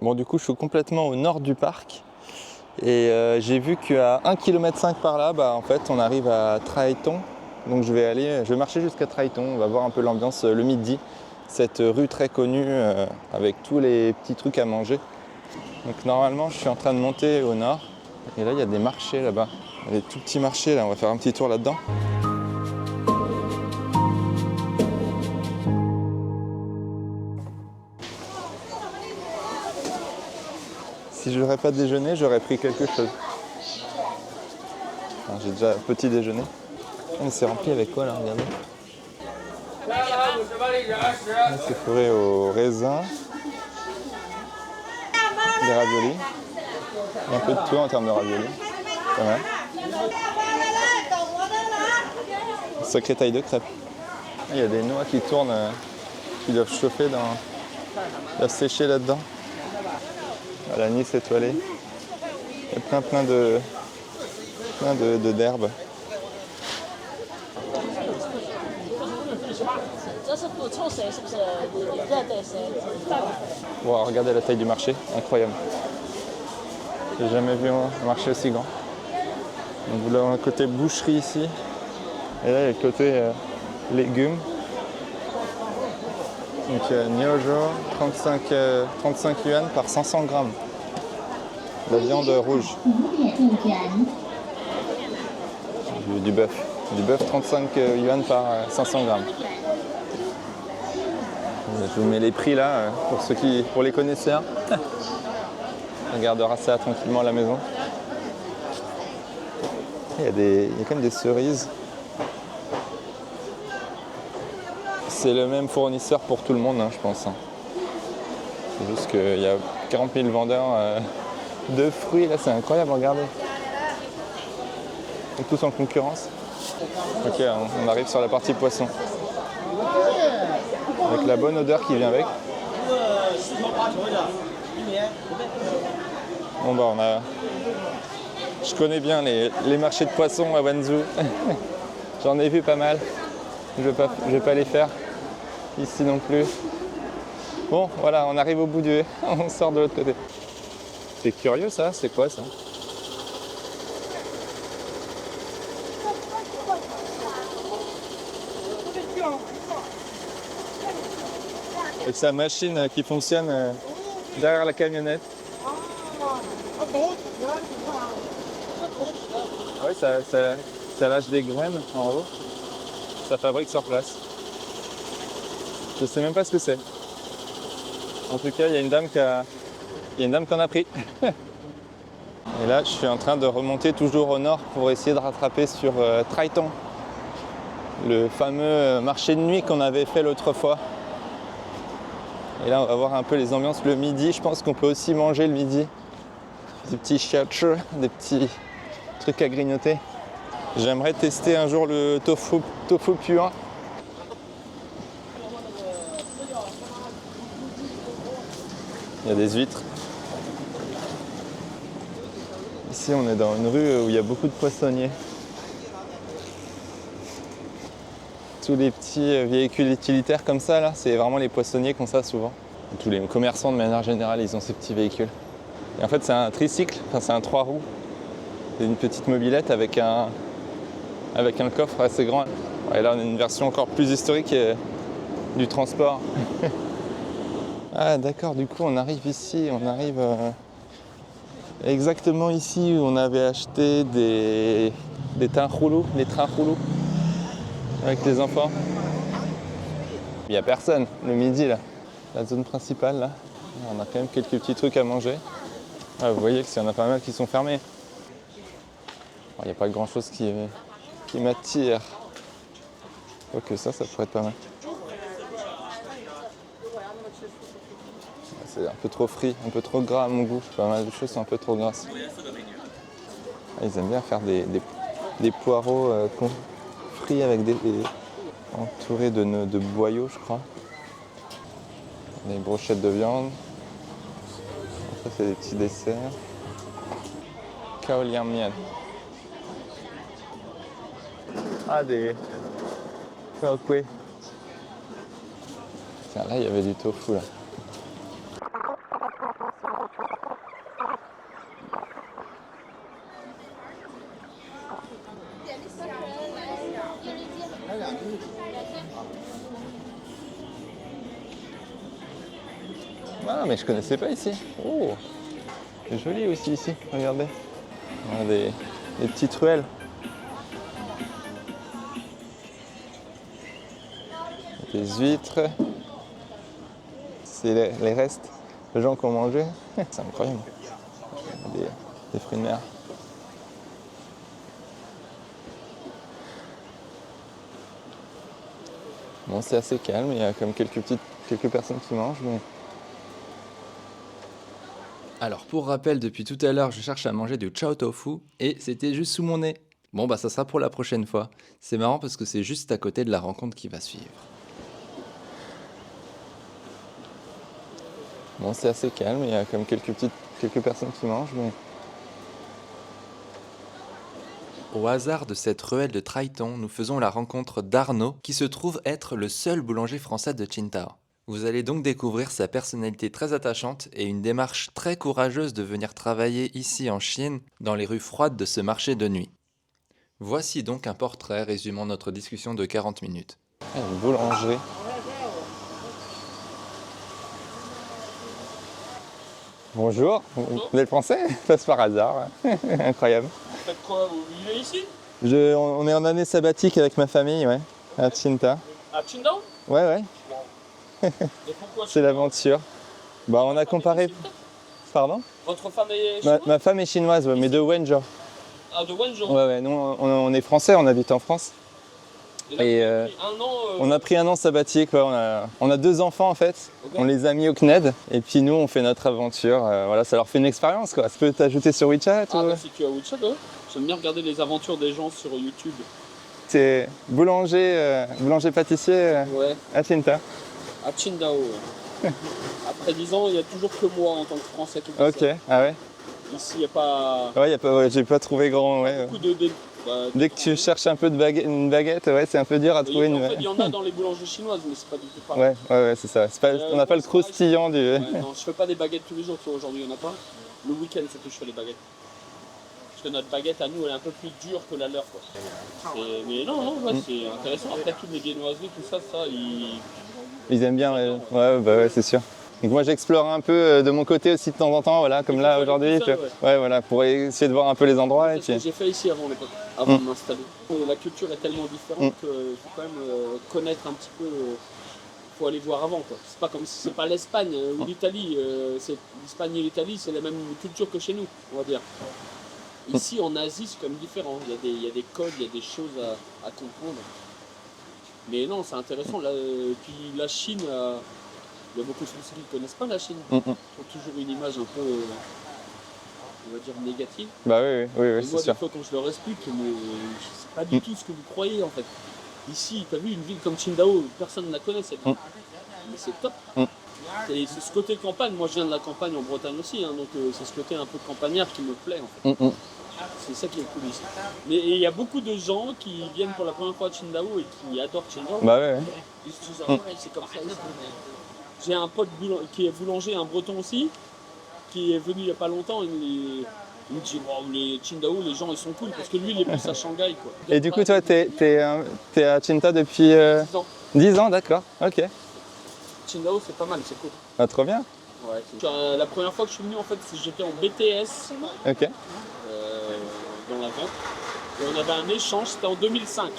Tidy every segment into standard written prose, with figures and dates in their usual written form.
Bon, du coup, je suis complètement au nord du parc. Et j'ai vu qu'à 1,5 km par là, en fait, on arrive à Traiton. Donc je vais marcher jusqu'à Traiton, on va voir un peu l'ambiance le midi. Cette rue très connue avec tous les petits trucs à manger. Donc normalement, je suis en train de monter au nord. Et là, il y a des marchés là-bas. Il y a des tout petits marchés là, on va faire un petit tour là-dedans. Si je n'aurais pas déjeuné, j'aurais pris quelque chose. Enfin, j'ai déjà petit déjeuner. Mais c'est rempli avec quoi là, regardez. C'est fourré au raisin, des raviolis. Un peu de tout en termes de raviolis. Pas mal. Sacrée taille de crêpes. Il y a des noix qui tournent, qui doivent chauffer, doivent sécher là-dedans. La Nice étoilée. Il y a plein d'herbes. Wow, regardez la taille du marché, incroyable. J'ai jamais vu un marché aussi grand. Donc vous avez un côté boucherie ici. Et là il y a le côté légumes. Donc Nyojo, 35 yuan par 500 grammes. La viande rouge. Du bœuf. Du bœuf 35 yuan par 500 grammes. Je vous mets les prix là pour les connaisseurs. On regardera ça tranquillement à la maison. Il y a quand même des cerises. C'est le même fournisseur pour tout le monde, je pense. C'est juste qu'il y a 40 000 vendeurs de fruits. Là, c'est incroyable, regardez. Ils sont tous en concurrence. Ok, on arrive sur la partie poisson. Avec la bonne odeur qui vient avec. Bon je connais bien les marchés de poissons à Wanzhou. J'en ai vu pas mal. Je vais pas les faire ici non plus. Bon, voilà, on arrive au bout du... on sort de l'autre côté. C'est curieux ça, c'est quoi ça? Et sa machine qui fonctionne derrière la camionnette. Oui, ça lâche des graines en haut. Ça fabrique sur place. Je sais même pas ce que c'est. En tout cas, il y a une dame qui en a pris. Et là, je suis en train de remonter toujours au nord pour essayer de rattraper sur Traiton. Le fameux marché de nuit qu'on avait fait l'autre fois. Et là, on va voir un peu les ambiances le midi. Je pense qu'on peut aussi manger le midi. Des petits shiatsu, des petits trucs à grignoter. J'aimerais tester un jour le tofu pur. Il y a des huîtres. Ici, on est dans une rue où il y a beaucoup de poissonniers. Tous les petits véhicules utilitaires comme ça, là, c'est vraiment les poissonniers qui ont ça souvent. Tous les commerçants, de manière générale, ils ont ces petits véhicules. Et en fait, c'est un tricycle, enfin, c'est un 3 roues. C'est une petite mobilette avec un coffre assez grand. Et là, on a une version encore plus historique du transport. Ah, d'accord, du coup, on arrive ici, exactement ici où on avait acheté des trains roulous, avec les enfants. Il n'y a personne le midi là, la zone principale là. On a quand même quelques petits trucs à manger. Ah, vous voyez qu'il y en a pas mal qui sont fermés. Il n'y a pas grand chose qui m'attire. Ok, ça pourrait être pas mal. C'est un peu trop frit, un peu trop gras à mon goût. Pas mal de choses sont un peu trop grasses. Ah, ils aiment bien faire des poireaux frits avec entourés de boyaux, je crois. Des brochettes de viande. Ça, c'est des petits desserts. Kao liang mian. Ah, des kao kueh. Tiens, là, il y avait du tofu, là. mais je connaissais pas ici. Oh, c'est joli aussi ici, regardez. On a des petites ruelles. Des huîtres. C'est les restes de gens qui ont mangé. C'est incroyable. Des fruits de mer. Bon, c'est assez calme, il y a comme quelques personnes qui mangent, mais... Alors pour rappel, depuis tout à l'heure, je cherche à manger du chow tofu et c'était juste sous mon nez. Bon bah ça sera pour la prochaine fois. C'est marrant parce que c'est juste à côté de la rencontre qui va suivre. Bon, c'est assez calme, il y a comme quelques personnes qui mangent, mais... Au hasard de cette ruelle de Traiton, nous faisons la rencontre d'Arnaud, qui se trouve être le seul boulanger français de Qingdao. Vous allez donc découvrir sa personnalité très attachante et une démarche très courageuse de venir travailler ici en Chine, dans les rues froides de ce marché de nuit. Voici donc un portrait résumant notre discussion de 40 minutes. Une boulangerie. Bonjour, vous êtes français? Passe par hasard. Incroyable. Vous faites quoi? Vous vivez ici? On est en année sabbatique avec ma famille, ouais, à Qingdao. À Qingdao? Ouais, Et pourquoi c'est l'aventure. Bah, on a comparé. Pardon? Votre femme est chinoise? Ma femme est chinoise, ouais, mais de Wenzhou. Ah, de Wenzhou. Ouais, nous on est français, on habite en France. Et là, Et vous avez pris un an, on a pris un an sabbatique, ouais, on a 2 enfants en fait. Ok. On les a mis au CNED et puis nous on fait notre aventure. Voilà, ça leur fait une expérience quoi. Ça peut t'ajouter sur WeChat Ah, ou... bah, si tu as WeChat, ouais. J'aime bien regarder les aventures des gens sur YouTube. C'est boulanger pâtissier Ouais, à Qingdao. à Qingdao. Ouais. Après 10 ans, il n'y a toujours que moi en tant que Français qui fait Ok, ça. ah ouais. Ici, il n'y a pas Ouais, j'ai pas trouvé grand. Ouais. beaucoup de... Dès que tu cherches un peu une baguette, ouais, c'est un peu dur à trouver En une. fait, il y en a dans les boulangeries chinoises, mais c'est pas du tout pareil. Ouais, c'est ça. On n'a pas le croustillant du. Ouais, non, je fais pas des baguettes tous les jours, tu vois, aujourd'hui il n'y en a pas. Le week-end c'est que je fais les baguettes. Parce que notre baguette à nous elle est un peu plus dure que la leur quoi. Mais non, ouais, c'est intéressant. Après toutes les viennoiseries, tout ça, Ils aiment bien, ouais, c'est sûr. Donc moi j'explore un peu de mon côté aussi de temps en temps, voilà, comme là aujourd'hui. tout seul, Ouais, voilà, pour essayer de voir un peu les endroits. c'est Et ce que puis... j'ai fait ici avant l'époque, avant de m'installer. La culture est tellement différente qu'il faut quand même connaître un petit peu. Faut aller voir avant quoi. C'est pas comme si c'est pas l'Espagne ou l'Italie. L'Espagne et l'Italie c'est la même culture que chez nous, on va dire. Ici en Asie c'est quand même différent. Il y a des codes, il y a des choses à comprendre. Mais non, c'est intéressant. Là, puis la Chine, il y a beaucoup de Français qui ne connaissent pas la Chine. Ils ont toujours une image un peu, on va dire, négative. Bah oui, Et c'est moi, sûr. des fois, quand je leur explique, mais c'est pas du tout ce que vous croyez en fait. Ici, tu as vu une ville comme Qingdao, personne ne la connaît cette ville. Mais c'est top. C'est ce côté campagne. Moi, je viens de la campagne en Bretagne aussi, hein, donc c'est ce côté un peu campagnard qui me plaît en fait. C'est ça qui est cool ici. Mais il y a beaucoup de gens qui viennent pour la première fois à Qingdao et qui adorent Qingdao. Bah ouais. Ils se disent, ah ouais, c'est comme ça ici. J'ai un pote qui est boulanger, un breton aussi, qui est venu il n'y a pas longtemps. Il me dit, wow, les Qingdao, les gens ils sont cool parce que lui il est plus à Shanghai quoi. Et du coup toi t'es à Qingdao depuis 10 ans. 10 ans, d'accord, ok. Qingdao c'est pas mal, c'est cool. Ah, trop bien. Ouais, la première fois que je suis venu en fait, j'étais en BTS Ok. dans la vente. Et on avait un échange, c'était en 2005.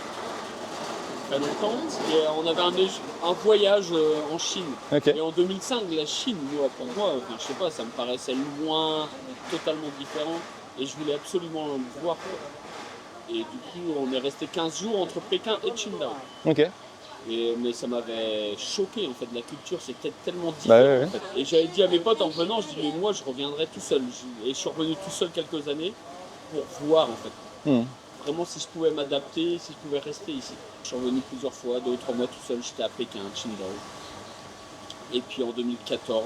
Très longtemps. Et on avait un voyage en Chine. Ok. Et en 2005, la Chine, moi, pour moi, je sais pas, ça me paraissait loin, totalement différent. Et je voulais absolument le voir. Quoi. Et du coup, on est resté 15 jours entre Pékin et Qingdao. Ok. Mais ça m'avait choqué en fait, la culture c'était tellement différent. Bah ouais. En fait. Et j'avais dit à mes potes en venant, je dis mais moi je reviendrai tout seul. Et je suis revenu tout seul quelques années pour voir en fait. Vraiment si je pouvais m'adapter, si je pouvais rester ici. Je suis revenu plusieurs fois, 2 ou 3 mois tout seul, j'étais à Pékin, à Qingdao. Et puis en 2014,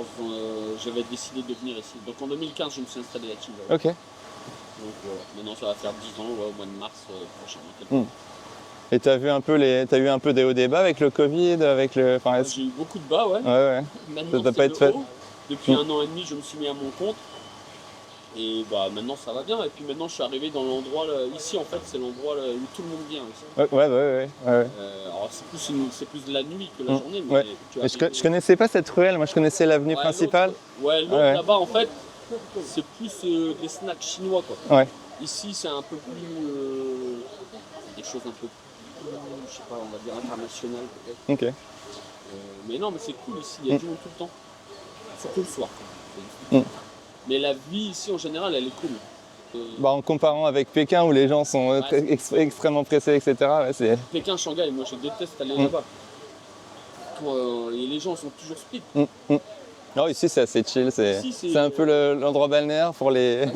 j'avais décidé de venir ici. Donc en 2015, je me suis installé à Qingdao. Ok. Donc voilà, maintenant ça va faire 10 ans, au mois de mars prochain. Et t'as eu un peu des hauts débats avec le Covid, avec le. Enfin, J'ai eu beaucoup de bas, ouais. ouais. Maintenant, Ça doit c'est pas le être fait. haut. Depuis 1 an et demi, je me suis mis à mon compte. Et bah maintenant ça va bien. Et puis maintenant je suis arrivé dans l'endroit ici en fait c'est l'endroit où tout le monde vient ici. Ouais. Alors c'est plus de la nuit que la journée, mais Ouais. tu Mais arrives- je connaissais pas cette ruelle, moi je connaissais l'avenue principale. L'autre Ouais. là-bas en fait c'est plus des snacks chinois quoi. Ouais. Ici c'est un peu plus des choses un peu plus, je sais pas, on va dire internationales peut-être. Ok. Mais non mais c'est cool ici, il y a du monde tout le temps. Surtout le soir. Quoi. Mm. Mais la vie ici en général elle est cool. Bah, en comparant avec Pékin où les gens sont extrêmement pressés, etc. Ouais, c'est... Pékin, Shanghai, moi je déteste aller là-bas. Et les gens sont toujours speed. Non, ici c'est assez chill, Ici, c'est un peu l'endroit balnéaire pour les...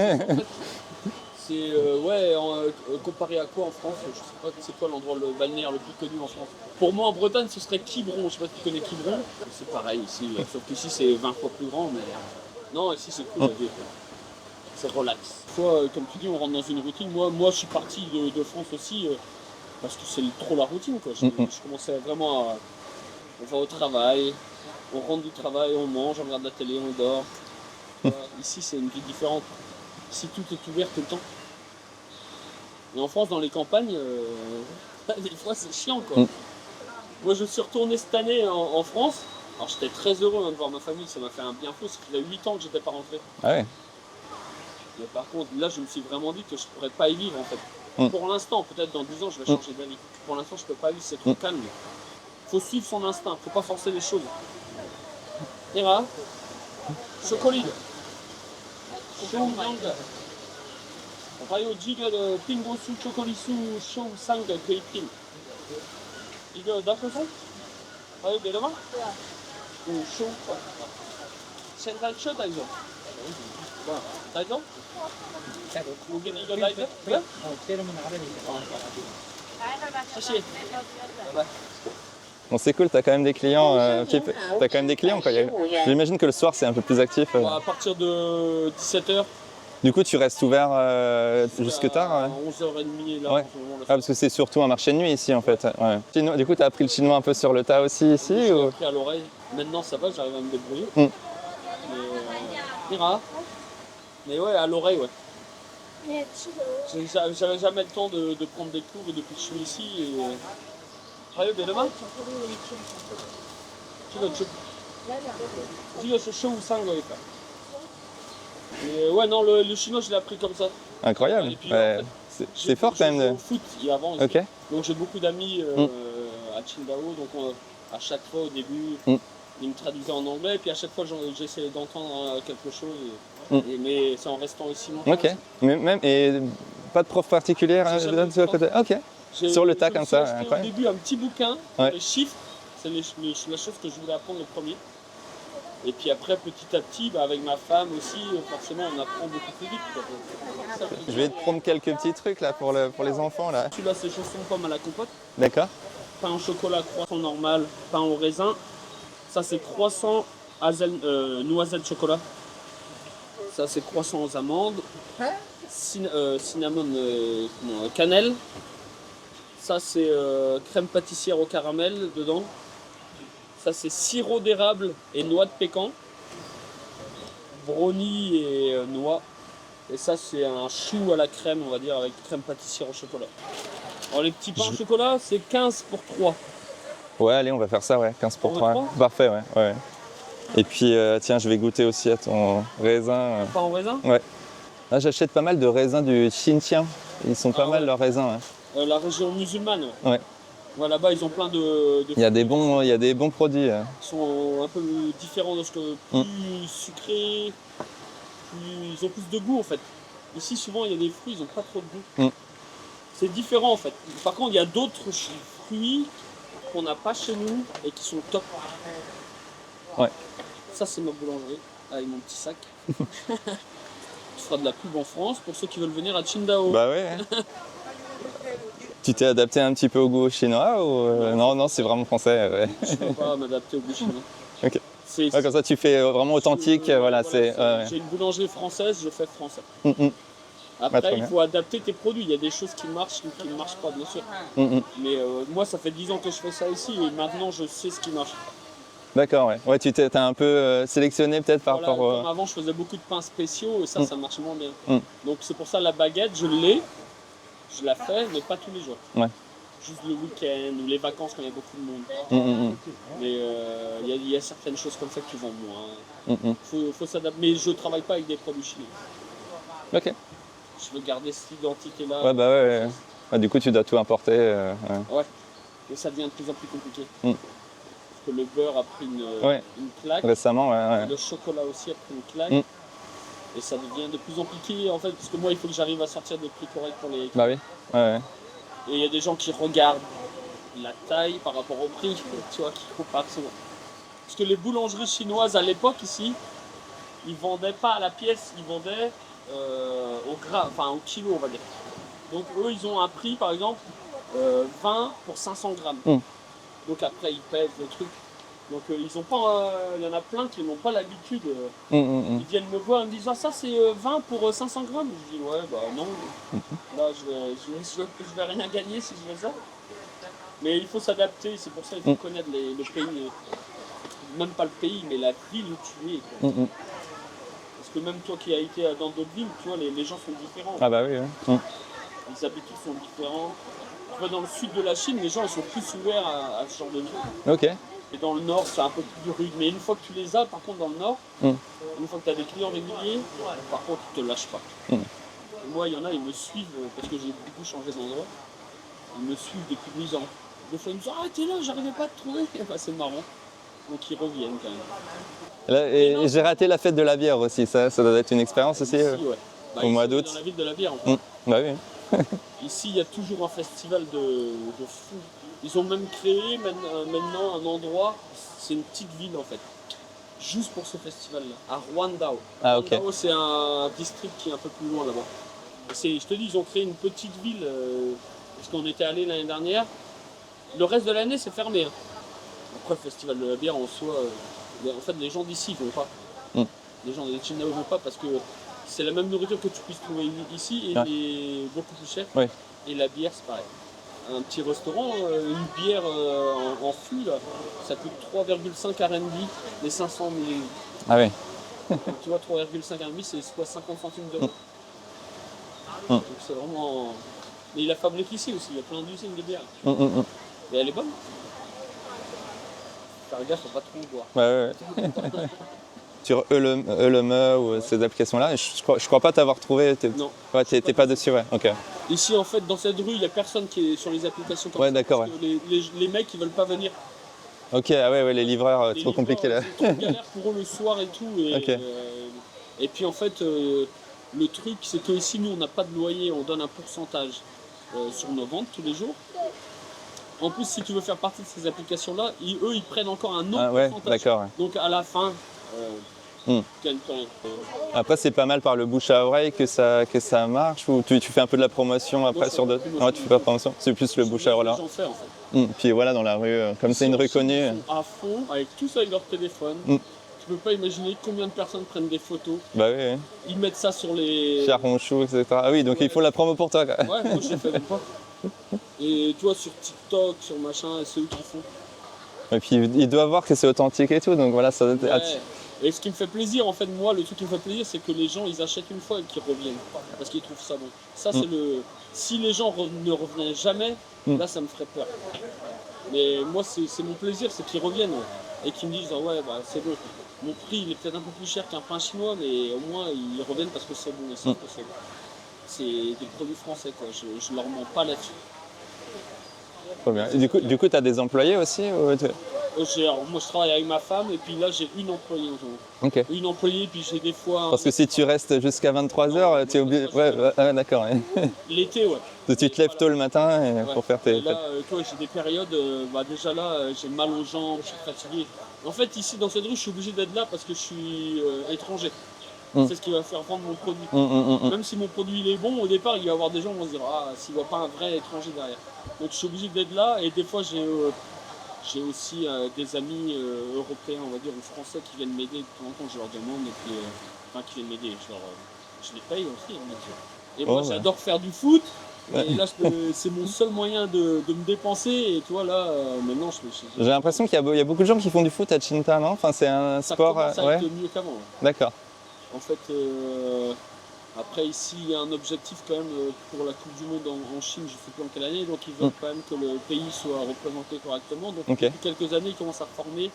C'est comparé à quoi en France? Je sais pas c'est quoi l'endroit le balnéaire le plus connu en France. Pour moi en Bretagne ce serait Quiberon, je sais pas si tu connais Quiberon. C'est pareil ici, sauf qu'ici c'est 20 fois plus grand mais non ici c'est cool la vie. C'est relax. Soit comme tu dis on rentre dans une routine. Moi je suis parti de France aussi parce que c'est trop la routine quoi. Je commençais vraiment à. On va au travail, on rentre du travail, on mange, on regarde la télé, on dort. Ici c'est une vie différente. Ici tout est ouvert tout le temps. Et en France, dans les campagnes, des fois c'est chiant quoi. Moi je suis retourné cette année en France. Alors j'étais très heureux de voir ma famille, ça m'a fait un bien fou, ça faisait 8 ans que j'étais pas rentré. Ah ouais. Mais par contre, là je me suis vraiment dit que je pourrais pas y vivre en fait. Pour l'instant, peut-être dans 10 ans je vais changer d'avis. Pour l'instant je peux pas vivre, c'est trop calme. Faut suivre son instinct, faut pas forcer les choses. Ira, chocolat. Rayo de pingosu chocolisu show sang keipin. 이거 나쁘소? Rayo 내려봐? 응, show. 생각 쉬어 다이죠. 뭐, 다이죠? 여기 이거 다이죠? 그래? 사실. Bon, c'est cool, t'as quand même des clients, t'as quand même des clients quoi. J'imagine que le soir c'est un peu plus actif. À partir de 17h. Du coup, tu restes ouvert jusque tard. À 11h30 là. Ouais. Parce que c'est surtout un marché de nuit ici en fait. Ouais. Du coup, tu as appris le chinois un peu sur le tas aussi ici J'ai ou... appris à l'oreille. Maintenant ça va, j'arrive à me débrouiller. Mais Mira. Mais ouais, à l'oreille, ouais. J'avais jamais le temps de prendre des cours depuis que je suis ici. Et... Rayo, bien demain. Et ouais, non, le chinois, je l'ai appris comme ça. Incroyable. Et puis, Ouais. en fait, C'est fort quand même. J'ai joué au foot avant. Ici. Ok. Donc j'ai beaucoup d'amis à Qingdao. Donc à chaque fois au début, ils me traduisaient en anglais. Et puis à chaque fois, j'essayais d'entendre quelque chose. Mais c'est en restant ici longtemps. Ok. Et pas de prof particulière J'ai jamais eu de sur le côté. Ok. Sur le tas Je me comme suis ça, acheté incroyable. Au début, un petit bouquin, Ouais. les chiffres. C'est la chose que je voulais apprendre le premier. Et puis après, petit à petit, avec ma femme aussi, forcément, on apprend beaucoup plus vite. Quoi. Je vais te prendre quelques petits trucs là pour les enfants là. Celui-là, c'est chausson pomme à la compote. D'accord. Pain au chocolat, croissant normal, pain au raisin. Ça, c'est croissant noisette chocolat. Ça, c'est croissant aux amandes. Cinnamon cannelle. Ça, c'est crème pâtissière au caramel dedans. Ça, c'est sirop d'érable et noix de pécan. Brownie et noix. Et ça, c'est un chou à la crème, on va dire, avec crème pâtissière au chocolat. Alors, les petits pains au chocolat, c'est 15 pour 3. Ouais, allez, on va faire ça, ouais. 15 pour On va 3. trois Parfait, ouais. Et puis, tiens, je vais goûter aussi à ton raisin. Pain au raisin. Ouais. Là, j'achète pas mal de raisins du Xinjiang. Ils sont pas mal leurs raisins. La région musulmane. Ouais. Ouais, là-bas, ils ont plein de Il y a des bons produits. Ils sont un peu différents de ce que plus sucrés, ils ont plus de goût en fait. Ici, souvent, il y a des fruits, ils n'ont pas trop de goût. C'est différent en fait. Par contre, il y a d'autres fruits qu'on n'a pas chez nous et qui sont top. Ouais. Ça, c'est ma boulangerie avec mon petit sac. Tu feras de la pub en France pour ceux qui veulent venir à Qingdao. Bah ouais. Tu t'es adapté un petit peu au goût chinois ou non, c'est vraiment français. Ouais. Je ne peux pas m'adapter au goût chinois. Ok. Ouais, comme ça, tu fais vraiment authentique. Voilà, J'ai une boulangerie française, je fais français. Après, très il bien. faut adapter tes produits. Il y a des choses qui marchent, qui ne marchent pas, bien sûr. Mais moi, ça fait 10 ans que je fais ça ici et maintenant, je sais ce qui marche. D'accord, ouais. Ouais, tu t'as un peu sélectionné peut-être par Voilà, rapport comme avant, je faisais beaucoup de pains spéciaux et ça, ça marche moins bien. Mm. Donc c'est pour ça la baguette, je l'ai, je la fais, mais pas tous les jours. Ouais. Juste le week-end ou les vacances quand il y a beaucoup de monde. Mm, mm, Mais il y a certaines choses comme ça qui vont moins. mm, mm. Faut s'adapter. Mais je travaille pas avec des produits chimiques. Ok. Je veux garder cette identité-là. Ouais, bah ouais. Ah, du coup, tu dois tout importer. Ouais. Ouais. Et ça devient de plus en plus compliqué. Mm. Parce que le beurre a pris Ouais. une claque. Récemment, ouais. Le chocolat aussi a pris une claque. Mm. Et ça devient de plus en plus compliqué en fait. Parce que moi, il faut que j'arrive à sortir des prix corrects pour les. Bah oui. Ouais. Et il y a des gens qui regardent la taille par rapport au prix, tu vois, qui comparent souvent. Parce que les boulangeries chinoises à l'époque ici, ils vendaient pas à la pièce, ils vendaient au gras, enfin au kilo on va dire. Donc eux ils ont un prix par exemple 20 pour 500 grammes. Mm. Donc après ils pèsent le truc. Donc ils ont pas, il y en a plein qui n'ont pas l'habitude. Ils viennent me voir, ils me disent ah ça c'est 20 pour 500 grammes. Je dis ouais bah non, là je vais rien gagner si je fais ça. Mais il faut s'adapter, c'est pour ça qu'il faut connaître le pays, même pas le pays, mais la ville où tu es. Quoi. Parce que même toi qui as été dans d'autres villes, tu vois, les gens sont différents. Ah bah oui. Les habitudes sont différents. Tu vois, dans le sud de la Chine, les gens ils sont plus ouverts à ce genre de trucs. Ok. Et dans le nord, c'est un peu plus rude. Mais une fois que tu les as, par contre, dans le nord, une fois que tu as des clients réguliers, par contre, ils te lâchent pas. Et moi, il y en a, ils me suivent parce que j'ai beaucoup changé d'endroit. Ils me suivent depuis 10 ans. Des fois, ils me disent ah, t'es là, j'arrivais pas à te trouver. Bah, c'est marrant. Donc, ils reviennent quand même. Là, et j'ai raté la fête de la bière aussi, ça doit être une expérience aussi. Ici, ouais. Bah, au ici, mois on est d'août. dans la ville de la bière, en fait. Bah oui. Ici, il y a toujours un festival de fou. Ils ont même créé maintenant un endroit, c'est une petite ville en fait, juste pour ce festival-là, à Ruandao. Ah ok. Ruandao, c'est un district qui est un peu plus loin là-bas. Je te dis, ils ont créé une petite ville, parce qu'on était allé l'année dernière. Le reste de l'année, c'est fermé. Hein. Après, le festival de la bière en soi, en fait, les gens d'ici ne vont pas. Les gens des Chinois ne vont pas parce que c'est la même nourriture que tu puisses trouver ici et beaucoup plus cher. Ouais. Et la bière, c'est pareil. Un petit restaurant, une bière en fût, là, ça coûte 3,5 RMB les 500 ml. Ah oui. Tu vois, 3,5 RMB, c'est soit 50 centimes d'euros. Donc c'est vraiment. Mais il la fabrique ici aussi, il y a plein d'usines de bière. Et elle est bonne. Faire gaffe, faut pas trop en boire. Ouais. Sur Ele.me ou ces applications-là, je crois pas t'avoir trouvé. Non. Ouais, t'es pas dessus, ouais. Ok. Ici, en fait, dans cette rue, il n'y a personne qui est sur les applications comme Ouais, ça. d'accord, Parce que les mecs, ils veulent pas venir. Ok, ah ouais, les livreurs, Les trop compliqué là. C'est trop galère pour eux le soir et tout. Et puis en fait, le truc, c'est que ici, nous, on n'a pas de loyer, on donne un pourcentage sur nos ventes tous les jours. En plus, si tu veux faire partie de ces applications-là, eux, ils prennent encore un autre pourcentage. D'accord. Ouais. Donc à la fin, Après, c'est pas mal par le bouche à oreille que ça marche, ou tu fais un peu de la promotion après sur d'autres. Ouais, tu fais pas de promotion, c'est plus le bouche à oreille. J'en fais en fait. Puis voilà, dans la rue, comme c'est une rue connue. Ils sont à fond, avec tous avec leur téléphone. Tu peux pas imaginer combien de personnes prennent des photos. Bah oui. Ils mettent ça sur les. Charonchou, etc. Ah oui, donc il faut la promo pour toi. Quoi. Ouais, moi je le fais même pas. Et tu vois, sur TikTok, sur machin, c'est eux qui font. Et puis ils doivent voir que c'est authentique et tout, donc voilà, ça doit être. Ouais. Et ce qui me fait plaisir, en fait, moi, le truc qui me fait plaisir, c'est que les gens, ils achètent une fois et qu'ils reviennent. Parce qu'ils trouvent ça bon. Ça, c'est le. Si les gens ne revenaient jamais, là, ça me ferait peur. Mais moi, c'est mon plaisir, c'est qu'ils reviennent. Et qu'ils me disent, ah ouais, bah, c'est bon. Mon prix, il est peut-être un peu plus cher qu'un pain chinois, mais au moins, ils reviennent parce que c'est bon. Ils savent que c'est bon. C'est des produits français, quoi. Je leur mens pas là-dessus. Trop bien. Et du coup, tu as des employés aussi Moi, je travaille avec ma femme et puis là, j'ai une employée en ce moment. Ok. Une employée, puis j'ai des fois. Parce que si tu restes jusqu'à 23h, tu es obligé. Ouais, d'accord. Ouais. L'été, ouais. Donc, tu te lèves tôt le matin pour faire tes. Et là, toi, j'ai des périodes, déjà là, j'ai mal aux jambes, je suis fatigué. En fait, ici, dans cette rue, je suis obligé d'être là parce que je suis étranger. C'est ce qui va faire vendre mon produit. Même si mon produit il est bon, au départ, il va y avoir des gens qui vont se dire ah, s'il ne voit pas un vrai étranger derrière. Donc, je suis obligé d'être là et des fois, j'ai aussi des amis européens, on va dire, ou français qui viennent m'aider. De temps en temps, je leur demande, et puis, qui viennent m'aider. Je les paye aussi, bien sûr. Et moi, j'adore faire du foot. Et là, c'est mon seul moyen de me dépenser. Et tu vois, là, maintenant, J'ai l'impression qu'il y a beaucoup de gens qui font du foot à Cinta, non? Enfin, c'est un ça sport. commence à Ouais, être mieux qu'avant. Ouais. d'accord. En fait, après, ici, il y a un objectif quand même pour la Coupe du Monde en Chine, je ne sais plus en quelle année, donc ils veulent quand même que le pays soit représenté correctement. Donc, Ok. depuis quelques années, ils commencent à former.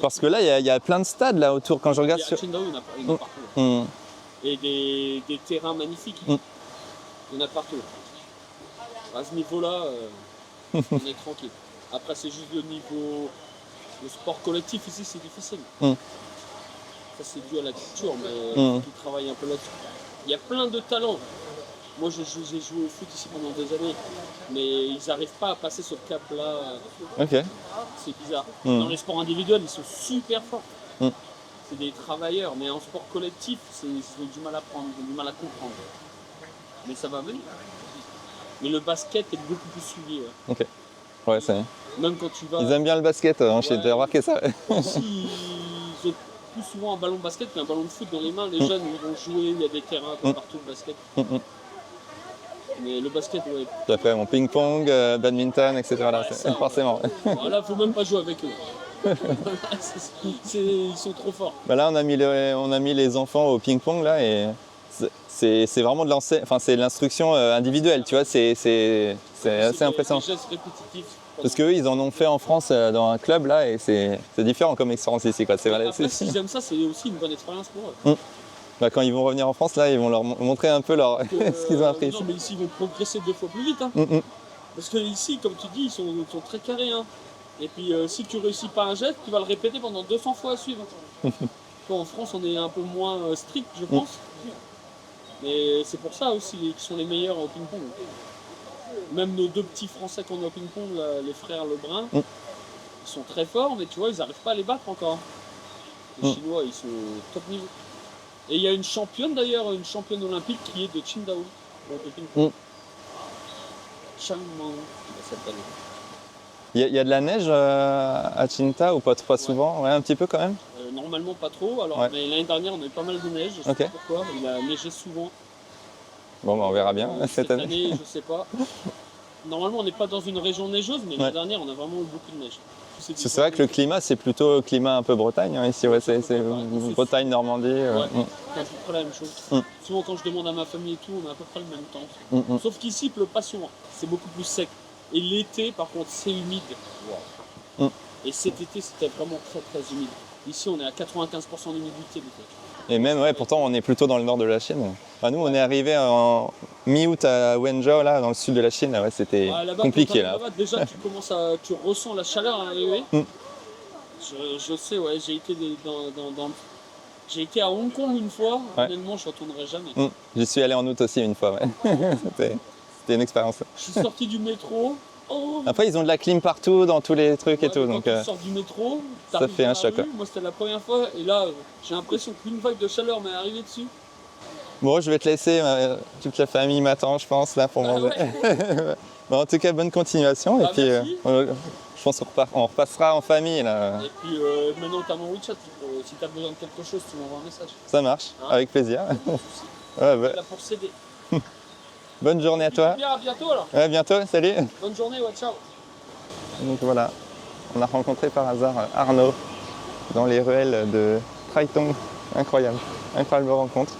Parce que là, il y a plein de stades là autour. Quand je regarde À sur. Qingdao, il y en a partout. Hmm. Et des terrains magnifiques. Mm. Il y en a partout. À ce niveau-là, on est tranquille. Après, c'est juste le sport collectif ici, c'est difficile. Mm. Ça, c'est dû à la culture, mais il faut qu'ils travaillent un peu là-dessus. Il y a plein de talents. Moi, j'ai joué au foot ici pendant des années, mais ils n'arrivent pas à passer ce cap-là. Ok. C'est bizarre. Mm. Dans les sports individuels, ils sont super forts. Mm. C'est des travailleurs, mais en sport collectif, ils ont du mal à prendre, ils ont du mal à comprendre. Mais ça va venir. Mais le basket est beaucoup plus suivi. Ouais. Ok. Ouais, c'est. Même quand tu vas. Ils aiment bien le basket en Chine, Ouais. t'as remarqué ça? Ici, ils ont plus souvent un ballon de basket qu'un ballon de foot dans les mains. Les jeunes, ils vont jouer, il y a des terrains un peu partout de basket. Mais le basket, ouais. Puis après, mon ping-pong, badminton, etc. Là, Ouais, ça, forcément. Alors là, faut même pas jouer avec eux. Ils sont trop forts. Bah là, on a mis les enfants au ping-pong là et c'est vraiment de enfin, c'est de l'instruction individuelle, tu vois, c'est assez impressionnant. Des gestes répétitifs. Parce qu'eux, ils en ont fait en France dans un club là et c'est différent comme expérience ici, quoi. C'est vrai. Après, s'ils aiment ça, c'est aussi une bonne expérience pour eux. Bah, quand ils vont revenir en France, là, ils vont leur montrer un peu ce qu'ils ont appris. Non, mais ici, ils vont progresser 2 fois plus vite. Hein. Parce que ici, comme tu dis, ils sont très carrés. Hein. Et puis, si tu réussis pas un geste, tu vas le répéter pendant 200 fois à suivre. En France, on est un peu moins strict, je pense. Mais c'est pour ça aussi qu'ils sont les meilleurs au ping-pong. Même nos 2 petits Français qu'on a au ping-pong, là, les frères Lebrun, ils sont très forts, mais tu vois, ils n'arrivent pas à les battre encore. Les Chinois, ils sont top niveau. Et il y a une championne d'ailleurs, une championne olympique qui est de Qingdao, donc le ping-pong. Chang Meng, elle s'appelle. Il y a de la neige à Cinta ou pas souvent? Ouais, un petit peu quand même. Normalement pas trop, alors, Ouais. mais l'année dernière on a eu pas mal de neige, je sais Ok. pas pourquoi, il a neigé souvent. Bon, bah, on verra bien Cette année, je sais pas. Normalement on n'est pas dans une région neigeuse, mais l'année dernière on a vraiment eu beaucoup de neige. C'est vrai que le climat, c'est plutôt climat un peu Bretagne hein, ici, ouais, c'est Bretagne, Normandie. Ouais, c'est à peu près la même chose. Souvent quand je demande à ma famille et tout, on a à peu près le même temps. Sauf qu'ici il pleut pas souvent, c'est beaucoup plus sec. Et l'été par contre c'est humide. Et cet été c'était vraiment très très humide. Ici on est à 95% d'humidité l'été. Et même, ouais, pourtant on est plutôt dans le nord de la Chine. Enfin, nous on est arrivé en mi-août à Wenzhou, là, dans le sud de la Chine, ouais, c'était compliqué là. Là-bas, déjà tu ressens la chaleur à l'arrivée. Je sais, ouais, j'ai été j'ai été à Hong Kong une fois, honnêtement je ne retournerai jamais. J'y suis allé en août aussi une fois, ouais. C'était une expérience. Je suis sorti du métro. Après ils ont de la clim partout, dans tous les trucs et tout. Quand Donc, tu sors du métro, ça fait un choc. Moi c'était la première fois et là j'ai l'impression qu'une vague de chaleur m'est arrivée dessus. Bon, je vais te laisser, toute la famille m'attend, je pense, là, pour manger. Bon, en tout cas, bonne continuation. Et puis, je pense qu'on repassera en famille, là. Et puis, maintenant, tu as mon WeChat. Si tu as besoin de quelque chose, tu m'envoies un message. Ça marche, avec plaisir. Ouais, là pour s'aider. Bonne journée à toi. Bien, à bientôt, alors. À bientôt, salut. Bonne journée, ouais, ciao. Donc voilà, on a rencontré par hasard Arnaud dans les ruelles de Taitung. Incroyable rencontre.